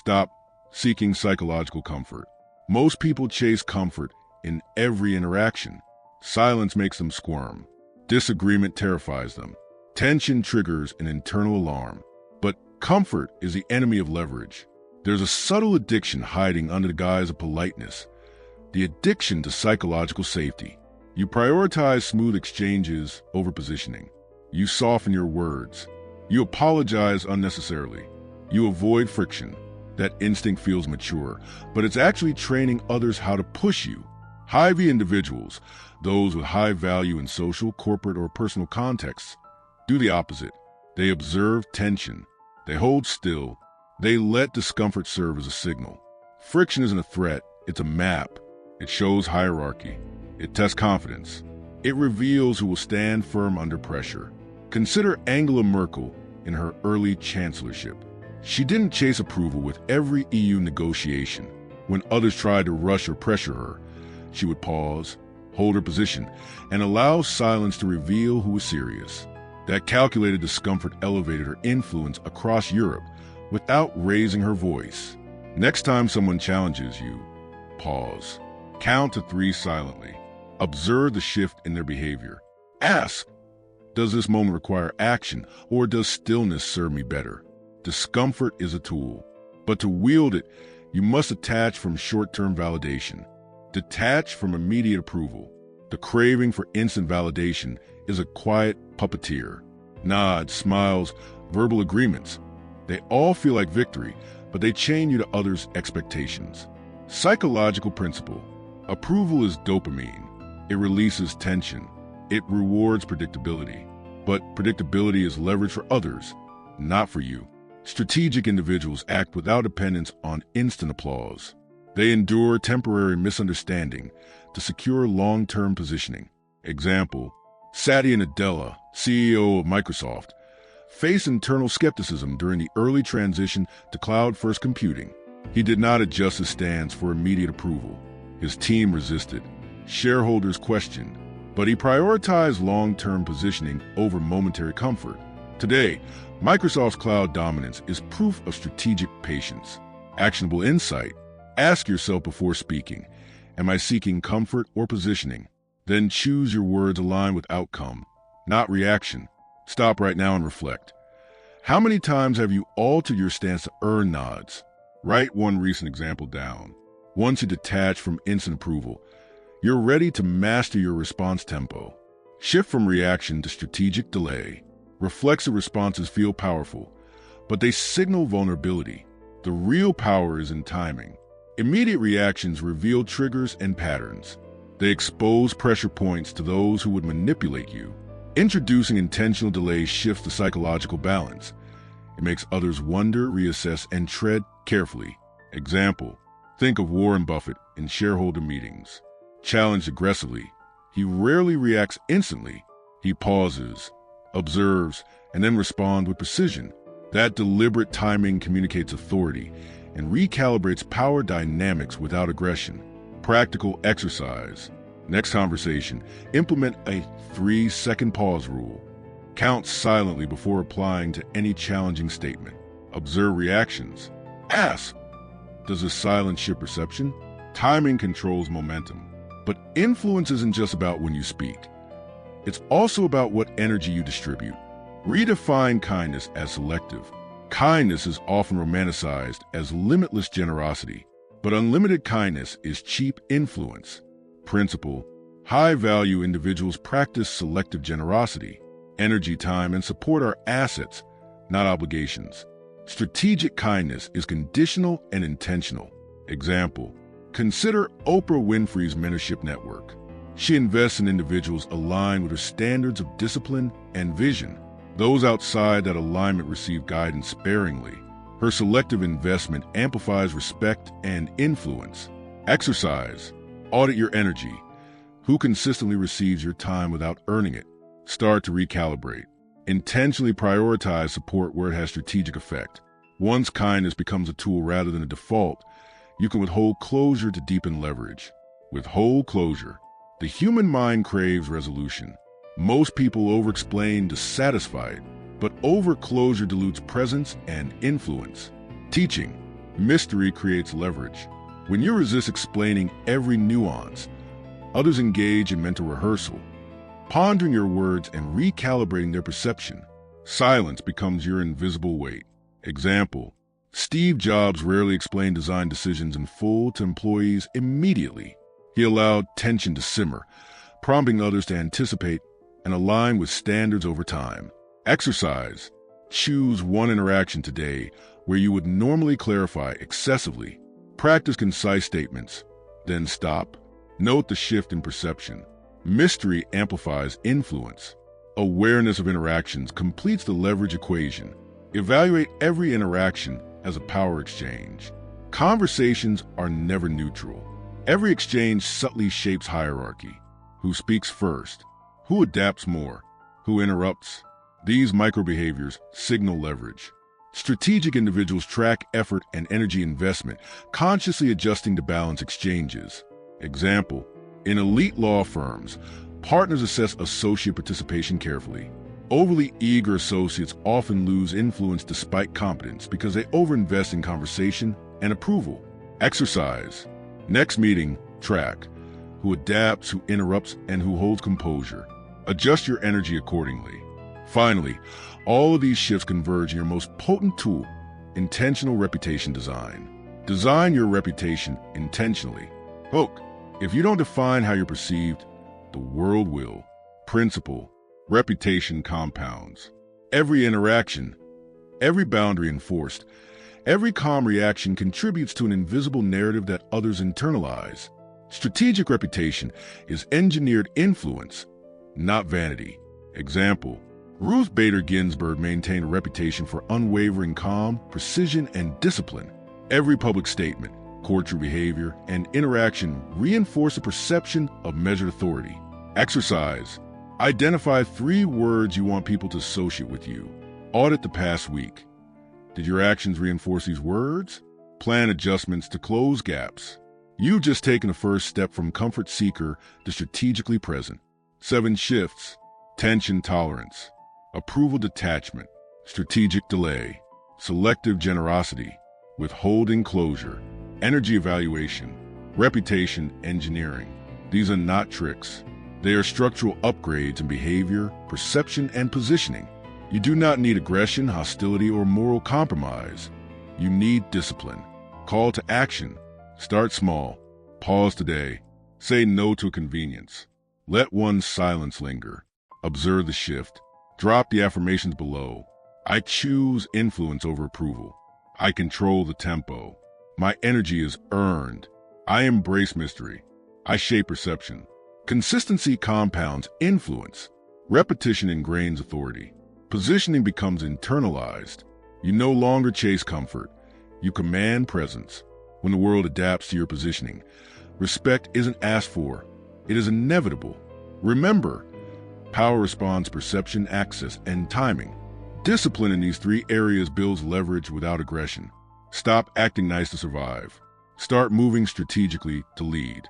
Stop seeking psychological comfort. Most people chase comfort in every interaction. Silence makes them squirm. Disagreement terrifies them. Tension triggers an internal alarm. But comfort is the enemy of leverage. There's a subtle addiction hiding under the guise of politeness. The addiction to psychological safety. You prioritize smooth exchanges over positioning. You soften your words. You apologize unnecessarily. You avoid friction. That instinct feels mature, but it's actually training others how to push you. High-V individuals, those with high value in social, corporate, or personal contexts, do the opposite. They observe tension. They hold still. They let discomfort serve as a signal. Friction isn't a threat, it's a map. It shows hierarchy. It tests confidence. It reveals who will stand firm under pressure. Consider Angela Merkel in her early chancellorship. She didn't chase approval with every EU negotiation. When others tried to rush or pressure her, she would pause, hold her position, and allow silence to reveal who was serious. That calculated discomfort elevated her influence across Europe without raising her voice. Next time someone challenges you, pause. Count to 3 silently. Observe the shift in their behavior. Ask, does this moment require action, or does stillness serve me better? Discomfort is a tool, but to wield it, you must detach from short-term validation. Detach from immediate approval. The craving for instant validation is a quiet puppeteer. Nods, smiles, verbal agreements. They all feel like victory, but they chain you to others' expectations. Psychological principle. Approval is dopamine. It releases tension. It rewards predictability. But predictability is leverage for others, not for you. Strategic individuals act without dependence on instant applause. They endure temporary misunderstanding to secure long-term positioning. Example, Satya Nadella, CEO of Microsoft, faced internal skepticism during the early transition to cloud-first computing. He did not adjust his stance for immediate approval. His team resisted. Shareholders questioned. But he prioritized long-term positioning over momentary comfort. Today, Microsoft's cloud dominance is proof of strategic patience. Actionable insight. Ask yourself before speaking, am I seeking comfort or positioning? Then choose your words aligned with outcome, not reaction. Stop right now and reflect. How many times have you altered your stance to earn nods? Write one recent example down. Once you detach from instant approval, you're ready to master your response tempo. Shift from reaction to strategic delay. Reflexive responses feel powerful, but they signal vulnerability. The real power is in timing. Immediate reactions reveal triggers and patterns. They expose pressure points to those who would manipulate you. Introducing intentional delay shifts the psychological balance. It makes others wonder, reassess, and tread carefully. Example, think of Warren Buffett in shareholder meetings. Challenged aggressively, he rarely reacts instantly. He pauses, observes, and then responds with precision. That deliberate timing communicates authority and recalibrates power dynamics without aggression. Practical exercise. Next conversation, implement a 3-second pause rule. Count silently before replying to any challenging statement. Observe reactions. Ask, does this silence shift perception? Timing controls momentum. But influence isn't just about when you speak. It's also about what energy you distribute. Redefine kindness as selective. Kindness is often romanticized as limitless generosity, but unlimited kindness is cheap influence. Principle: high-value individuals practice selective generosity. Energy, time, and support are assets, not obligations. Strategic kindness is conditional and intentional. Example: consider Oprah Winfrey's mentorship network. She invests in individuals aligned with her standards of discipline and vision. Those outside that alignment receive guidance sparingly. Her selective investment amplifies respect and influence. Exercise. Audit your energy. Who consistently receives your time without earning it? Start to recalibrate. Intentionally prioritize support where it has strategic effect. Once kindness becomes a tool rather than a default, you can withhold closure to deepen leverage. Withhold closure. The human mind craves resolution. Most people over-explain to satisfy it, but over-closure dilutes presence and influence. Teaching. Mystery creates leverage. When you resist explaining every nuance, others engage in mental rehearsal, pondering your words and recalibrating their perception. Silence becomes your invisible weight. Example: Steve Jobs rarely explained design decisions in full to employees immediately. He allowed tension to simmer, prompting others to anticipate and align with standards over time. Exercise. Choose one interaction today where you would normally clarify excessively. Practice concise statements, then stop. Note the shift in perception. Mystery amplifies influence. Awareness of interactions completes the leverage equation. Evaluate every interaction as a power exchange. Conversations are never neutral. Every exchange subtly shapes hierarchy. Who speaks first? Who adapts more? Who interrupts? These microbehaviors signal leverage. Strategic individuals track effort and energy investment, consciously adjusting to balance exchanges. Example: in elite law firms, partners assess associate participation carefully. Overly eager associates often lose influence despite competence because they overinvest in conversation and approval. Exercise. Next meeting, track who adapts, who interrupts, and who holds composure. Adjust your energy accordingly. Finally, all of these shifts converge in your most potent tool, intentional reputation design. Design your reputation intentionally. Look, if you don't define how you're perceived, the world will. Principle: reputation compounds. Every interaction, every boundary enforced, every calm reaction contributes to an invisible narrative that others internalize. Strategic reputation is engineered influence, not vanity. Example: Ruth Bader Ginsburg maintained a reputation for unwavering calm, precision, and discipline. Every public statement, courtroom behavior, and interaction reinforce a perception of measured authority. Exercise. Identify 3 words you want people to associate with you. Audit the past week. Did your actions reinforce these words? Plan adjustments to close gaps. You've just taken the first step from comfort seeker to strategically present. 7 shifts. Tension tolerance. Approval detachment. Strategic delay. Selective generosity. Withholding closure. Energy evaluation. Reputation engineering. These are not tricks. They are structural upgrades in behavior, perception, and positioning. You do not need aggression, hostility, or moral compromise. You need discipline. Call to action. Start small. Pause today. Say no to convenience. Let one's silence linger. Observe the shift. Drop the affirmations below. I choose influence over approval. I control the tempo. My energy is earned. I embrace mystery. I shape perception. Consistency compounds influence. Repetition ingrains authority. Positioning becomes internalized. You no longer chase comfort. You command presence. When the world adapts to your positioning, respect isn't asked for. It is inevitable. Remember, power responds perception, access, and timing. Discipline in these 3 areas builds leverage without aggression. Stop acting nice to survive. Start moving strategically to lead.